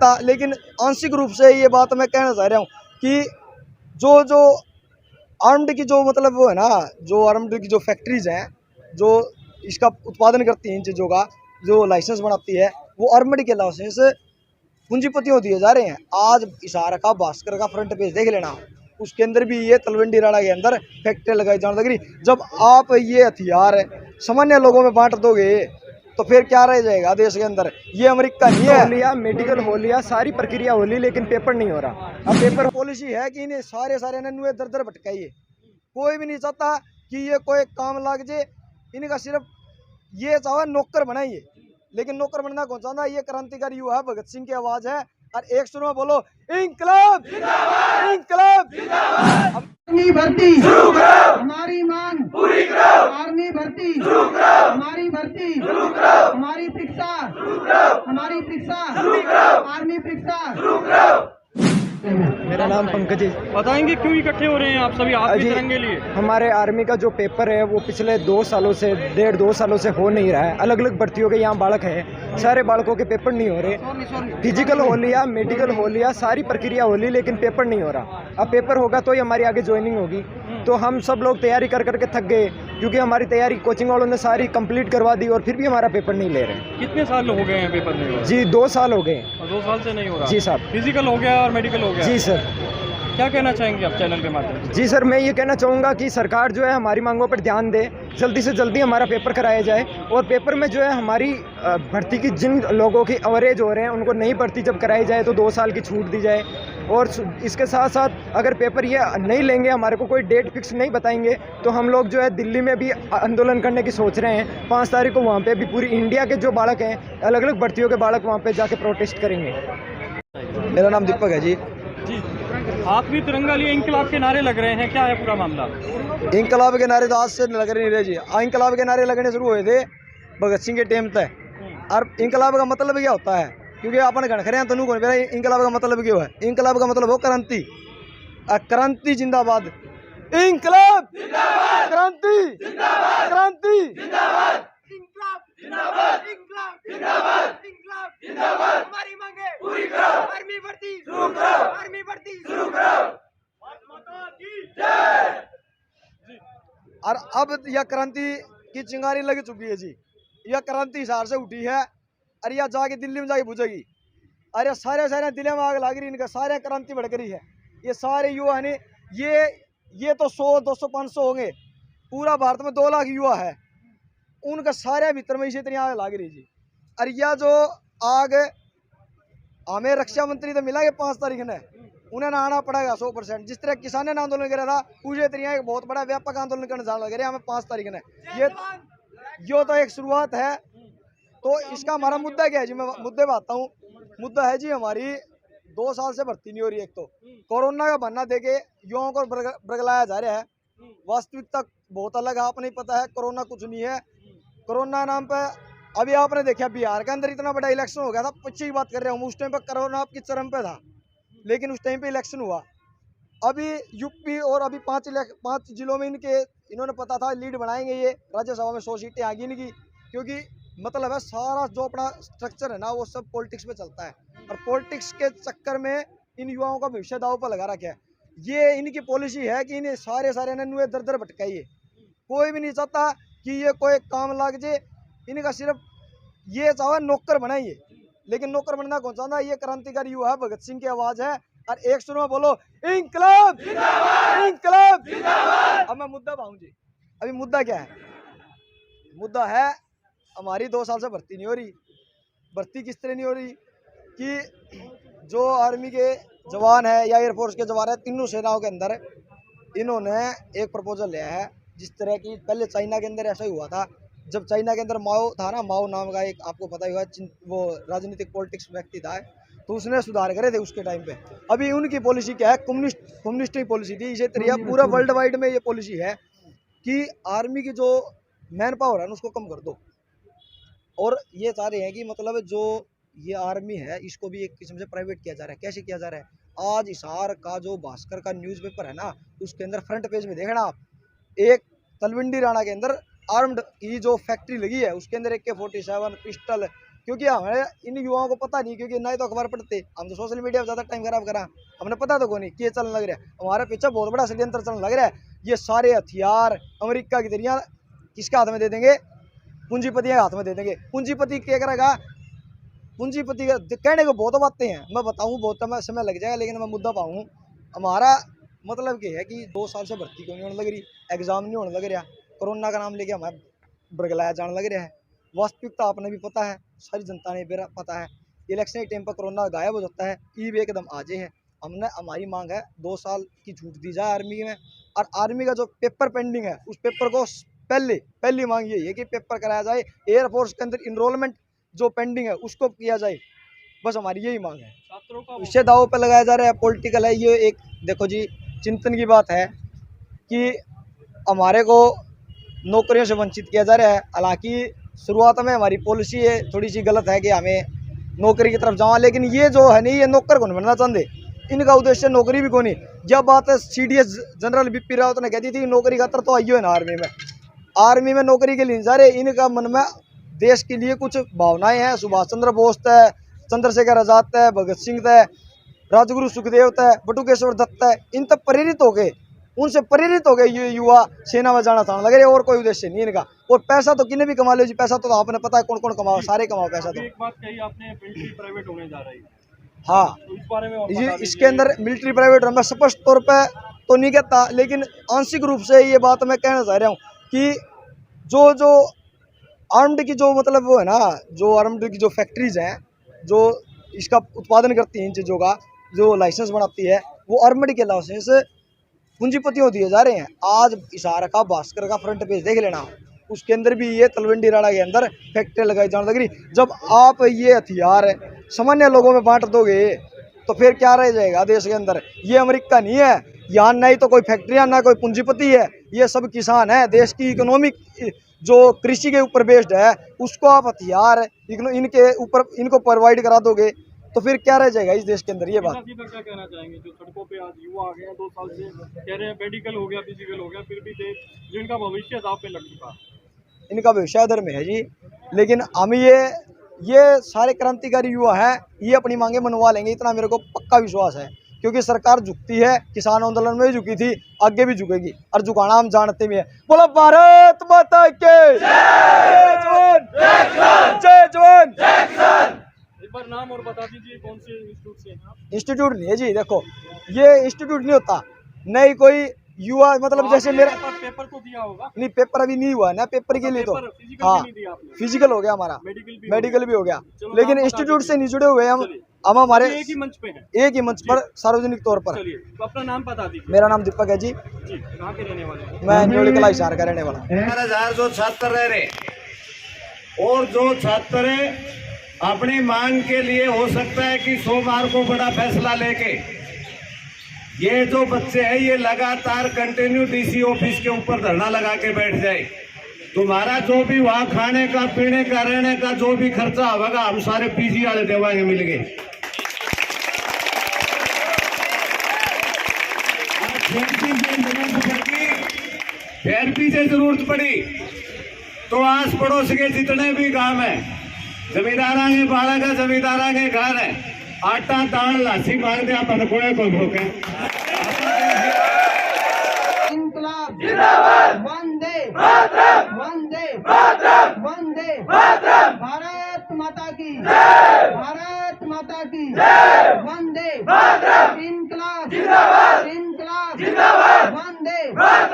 सकता, लेकिन आंशिक रूप से ये बात मैं कहना चाह रहा हूँ कि जो जो आर्म्ड की जो मतलब वो है ना, जो आर्म्ड की जो फैक्ट्रीज हैं जो इसका उत्पादन करती हैं, इन चीज़ों का जो लाइसेंस बनाती है, वो आर्म्ड के लाइसेंस पूंजीपतियों दिए जा रहे हैं। आज इशारा का भास्कर का फ्रंट पेज देख लेना, उसके अंदर भी ये तलवंडी राणा के अंदर फैक्ट्री लगाई जाने लग रही। जब आप ये हथियार सामान्य लोगों में बांट दोगे तो फिर क्या रह जाएगा देश के अंदर? ये अमेरिका नहीं है। हो लिया, मेडिकल हो लिया, सारी प्रक्रिया हो ली, लेकिन पेपर नहीं हो रहा। अब पेपर पॉलिसी है कि इन्हें सारे नन्हे दर दर भटकाइए। कोई भी नहीं चाहता कि ये कोई काम लग जाए, इनका सिर्फ ये चाहे नौकर बनाइए, लेकिन नौकर बनना कौन चाहता? ये क्रांतिकारी युवा है, भगत सिंह की आवाज है। और एक सुनो, बोलो इंकलाब इंकलाब। आर्मी भर्ती हमारी मांग पूरी करो, आर्मी भर्ती हमारी भर्ती हमारी परीक्षा हमारी परीक्षा आर्मी परीक्षा। मेरा नाम पंकज है। बताएंगे क्यों इकट्ठे हो रहे हैं आप सभी हाथ में तिरंगे लिए? हमारे आर्मी का जो पेपर है वो पिछले 2 सालों से 1.5-2 सालों से हो नहीं रहा है। अलग अलग भर्तियों के यहाँ बालक हैं, सारे बालकों के पेपर नहीं हो रहे। फिजिकल हो लिया, मेडिकल हो लिया, सारी प्रक्रिया हो ली, लेकिन पेपर नहीं हो रहा। अब पेपर होगा तो ही हमारी आगे ज्वाइनिंग होगी। तो हम सब लोग तैयारी कर करके थक गए, क्योंकि हमारी तैयारी कोचिंग वालों ने सारी कंप्लीट करवा दी और फिर भी हमारा पेपर नहीं ले रहे। कितने साल हो गए हैं पेपर नहीं हो रहा? जी 2 साल हो गए। और 2 साल से नहीं हो रहा? जी साहब। फिजिकल हो गया और मेडिकल हो गया? जी सर। क्या कहना चाहेंगे आप चैनल के माध्यम से? जी सर, मैं ये कहना चाहूँगा कि सरकार जो है हमारी मांगों पर ध्यान दे, जल्दी से जल्दी हमारा पेपर कराया जाए। और पेपर में जो है हमारी भर्ती की जिन लोगों की एवरेज हो रहे हैं उनको नई भर्ती जब कराई जाए तो 2 साल की छूट दी जाए। और इसके साथ साथ अगर पेपर ये नहीं लेंगे, हमारे को कोई डेट फिक्स नहीं बताएंगे, तो हम लोग जो है दिल्ली में भी आंदोलन करने की सोच रहे हैं। 5 तारीख को वहाँ पे भी पूरी इंडिया के जो बालक हैं, अलग अलग भर्तियों के बालक वहाँ पे जाके प्रोटेस्ट करेंगे। मेरा नाम दीपक है जी। जी, हाथ में तिरंगा लिए इंकलाब के नारे लग रहे हैं, क्या है पूरा मामला? इंकलाब के नारे तो आज से लग नहीं रहे जी। इंकलाब के नारे लगने शुरू हुए थे भगत सिंह के टाइम तक। और इंकलाब का मतलब क्या होता है? क्योंकि अपन घनखरे हैं तनु कौन मेरा इंकलाब का मतलब क्यों है? इंकलाब का मतलब हो क्रांति। क्रांति जिंदाबाद, इंकलाब जिंदाबाद, क्रांति जिंदाबाद, क्रांति जिंदाबाद, इंकलाब जिंदाबाद, इंकलाब जिंदाबाद, इंकलाब जिंदाबाद। हमारी मांगे पूरी करो, आर्मी भर्ती शुरू करो, आर्मी भर्ती शुरू करो। माता की जय। और अब यह क्रांति की चिंगारी लग चुकी है जी। यह क्रांति हिसार से उठी है, अरे यह जाके दिल्ली में जाके बुझेगी। अरे सारे दिल्ली में आग लग रही, इनका सारे क्रांति भड़क रही है। ये सारे युवा ने ये तो 100, 200, 500 होंगे, पूरा भारत में 2 लाख युवा है, उनका सारे भीतर में इसी तरह आग लग रही जी। अरे यह जो आग हमें रक्षा मंत्री तो मिला 5 तारीख ने, उन्हें आना पड़ेगा 100%। जिस तरह किसानों ने आंदोलन करा था, उसी तरह एक बहुत बड़ा व्यापक आंदोलन करने जाने लगे हमें 5 तारीख ने। ये तो एक शुरुआत है। तो इसका हमारा मुद्दा क्या है जी? मैं मुद्दे बात हूँ। मुद्दा है जी हमारी 2 साल से भर्ती नहीं हो रही। एक तो कोरोना का बहाना देके युवाओं को बरगलाया जा रहा है। वास्तविकता बहुत अलग है, आपने पता है कोरोना कुछ नहीं है। कोरोना नाम पे अभी आपने देखा बिहार के अंदर इतना बड़ा इलेक्शन हो गया था, पीछे की बात कर रहा हूँ। उस टाइम पर कोरोना आपकी चरम पे था, लेकिन उस टाइम पे इलेक्शन हुआ। अभी यूपी और अभी 5 जिलों में इन्होंने पता था लीड बनाएंगे, ये राज्यसभा में 100 सीटें आएगी इनकी। क्योंकि मतलब है सारा जो अपना स्ट्रक्चर है ना, वो सब पॉलिटिक्स में चलता है। और पॉलिटिक्स के चक्कर में इन युवाओं का भविष्य दाव पर लगा रखा है। ये इनकी पॉलिसी है कि इन्हें सारे नन्हे दर दर भटकाइए। कोई भी नहीं चाहता कि ये कोई काम लग जाए, इनका सिर्फ ये चाहे नौकर बनाइए, लेकिन नौकर बनना कौन चाहता? ये क्रांतिकारी युवा है, भगत सिंह की आवाज है। और एक सुनो, बोलो इंकलाब जिंदाबाद, इंकलाब जिंदाबाद। अब मैं मुद्दा पाऊँ जी। अभी मुद्दा क्या है? मुद्दा है हमारी 2 साल से भर्ती नहीं हो रही। भर्ती किस तरह नहीं हो रही कि जो आर्मी के जवान है या एयरफोर्स के जवान है, तीनों सेनाओं के अंदर इन्होंने एक प्रपोजल लिया है। जिस तरह की पहले चाइना के अंदर ऐसा ही हुआ था, जब चाइना के अंदर माओ था ना, माओ नाम का एक आपको पता ही होगा, वो राजनीतिक पॉलिटिक्स व्यक्ति था, तो उसने सुधार करे थे उसके टाइम पे। अभी उनकी पॉलिसी क्या है? कम्युनिस्ट की पॉलिसी थी। इसी तरह पूरा वर्ल्ड वाइड में ये पॉलिसी है कि आर्मी की जो मैन पावर है ना, उसको कम कर दो। और ये चाह रहे हैं कि मतलब जो ये आर्मी है इसको भी एक किस्म से प्राइवेट किया जा रहा है। कैसे किया जा रहा है? आज हिसार का जो भास्कर का न्यूज़पेपर है ना, उसके अंदर फ्रंट पेज में देखना आप, एक तलवंडी राणा के अंदर आर्म्ड की जो फैक्ट्री लगी है, उसके अंदर AK-47 पिस्टल क्योंकि हमारे इन युवाओं को पता नहीं, क्योंकि ना ही तो अखबार पढ़ते, हम तो सोशल मीडिया पर ज़्यादा टाइम खराब करा, हमने पता तो को नहीं कि ये चलने लग रहा है। हमारे पीछे बहुत बड़ा षड्यंत्र चलने लग रहा है। ये सारे हथियार अमेरिका की तरह किसके हाथ में दे देंगे? पूंजीपतियों के हाथ में दे देंगे। पूंजीपति क्या करेगा? पूंजीपति कहने को बहुत बातें हैं, मैं बताऊँ बहुत समय लग जाएगा, लेकिन मैं मुद्दा पाऊँ। हमारा मतलब क्या है कि 2 साल से भर्ती क्यों नहीं होने लग रही, एग्जाम नहीं होने लग रहा, कोरोना का नाम लेके हमें बरगलाया जाने लग रहा है। वास्तविकता आपने भी पता है, सारी जनता ने भी पता है। इलेक्शन के टाइम पर कोरोना गायब हो जाता है, ईब एकदम आजे है। हमारी मांग है 2 साल की छूट दी जाए आर्मी में, और आर्मी का जो पेपर पेंडिंग है उस पेपर को पहली मांग यही है कि पेपर कराया जाए। एयरफोर्स के अंदर इनरोलमेंट जो पेंडिंग है उसको किया जाए, बस हमारी यही मांग है। छात्रों का इससे दाव पे लगाया जा रहा है, पॉलिटिकल है ये। एक देखो जी, चिंतन की बात है कि हमारे को नौकरियों से वंचित किया जा रहा है। हालांकि शुरुआत में हमारी पॉलिसी है थोड़ी सी गलत है कि हमें नौकरी की तरफ जाओ, लेकिन ये जो है नहीं, ये नौकर को नहीं बनना चाहते, इनका उद्देश्य नौकरी भी कोनी। जब बात है CDS जनरल बिपिन रावत ने कह दी थी नौकरी खातर, तो आइयो है ना आर्मी में नौकरी के लिए जा रहे। इनका मन में देश के लिए कुछ भावनाएं हैं। सुभाष चंद्र बोस है, चंद्रशेखर आजाद है, भगत सिंह है, राजगुरु सुखदेव है, बटुकेश्वर दत्त है, इन तक प्रेरित हो गए, उनसे प्रेरित हो गए ये युवा सेना में जाना था लग रहे। और कोई उद्देश्य नहीं इनका। और पैसा तो किन्हें भी कमा लो जी, पैसा तो आपने पता है कौन कौन कमाओ, सारे कमाओ पैसा तो। एक बात कही आपने, मिलिट्री प्राइवेट होने जा रही है, हाँ, तो इस बारे में और बता ये दीजिए। इसके अंदर मिलिट्री प्राइवेट मैं स्पष्ट तौर पे तो नहीं कहता, लेकिन आंशिक रूप से ये बात मैं कहना चाह रहा हूँ कि जो आर्म्ड की जो मतलब वो है ना, जो आर्म्ड की जो फैक्ट्रीज हैं जो इसका उत्पादन करती हैं, इन चीज़ों का जो लाइसेंस बनाती है, वो आर्म्ड के लाइसेंस पूंजीपतियों दिए जा रहे हैं। आज इशारा का भास्कर का फ्रंट पेज देख लेना, उसके अंदर भी ये तलवंडी राणा के अंदर फैक्ट्री लगाई जाने लग रही। जब आप ये हथियार सामान्य लोगों में बांट दोगे तो फिर क्या रह जाएगा देश के अंदर? ये अमेरिका नहीं है, यहाँ नहीं तो कोई फैक्ट्रियाँ, ना कोई पूंजीपति है, ये सब किसान है। देश की इकोनॉमिक जो कृषि के ऊपर बेस्ड है, उसको आप हथियार इनके ऊपर इनको प्रोवाइड करा दोगे तो फिर क्या रह जाएगा इस देश के अंदर? ये बात सीधा क्या कहना चाहेंगे जो सड़कों पे आज युवा आ गए हैं 2 साल से, कह रहे हैं मेडिकल हो गया, फिजिकल हो गया, फिर भी देश जो इनका भविष्य दांव पे लग चुका है। इनका भविष्य अधर में है जी। लेकिन हम ये सारे क्रांतिकारी युवा हैं, ये अपनी मांगे मनवा लेंगे, इतना मेरे को पक्का विश्वास है। क्योंकि सरकार झुकती है, किसान आंदोलन में भी झुकी थी, आगे भी झुकेगी, और झुकाना हम जानते भी हैं। बोलो भारत माता के जय जवान, जय जवान। एक बार नाम और बता दीजिए, कौन से इंस्टीट्यूट से हैं आप? इंस्टीट्यूट नहीं है जी, देखो ये इंस्टीट्यूट नहीं होता, नहीं कोई युवा मतलब जैसे मेरा पेपर तो दिया होगा? नहीं, पेपर अभी नहीं हुआ ना, पेपर के लिए तो फिजिकल हाँ, नहीं दिया आपने? फिजिकल हो गया हमारा, मेडिकल भी हो गया, चलो, लेकिन नाम इंस्टीट्यूट बता से नहीं जुड़े हुए हम हमारे एक ही मंच पे हैं। एक ही मंच पर सार्वजनिक तौर पर। चलिए, तो अपना नाम बता दीजिए। मेरा नाम दीपक है जी, कहाँ के रहने वाले हैं? मैं न्योली कला हिसार का रहने वाला। 4,000 जो छात्र रह रहे, और जो छात्र अपनी मांग के लिए हो सकता है कि सोमवार को बड़ा फैसला लेके, ये जो बच्चे हैं ये लगातार कंटिन्यू DC ऑफिस के ऊपर धरना लगा के बैठ जाए, तुम्हारा जो भी वहां खाने का, पीने का, रहने का जो भी खर्चा होगा हम सारे PG वाले देवाएंगे मिल गए। फिर भी से जरूरत पड़ी तो आस पड़ोस के जितने भी गांव हैं, जमींदारा के बारह का जमींदारा के घर है, आटा दाल लासी मांग दे आप कोड़े को भोके। इंकलाब जिंदाबाद, वंदे मातरम, वंदे मातरम, वंदे मातरम, भारत माता की जय, भारत माता की जय, वंदे मातरम, इंकलाब जिंदाबाद, इंकलाब जिंदाबाद, वंदे मातरम।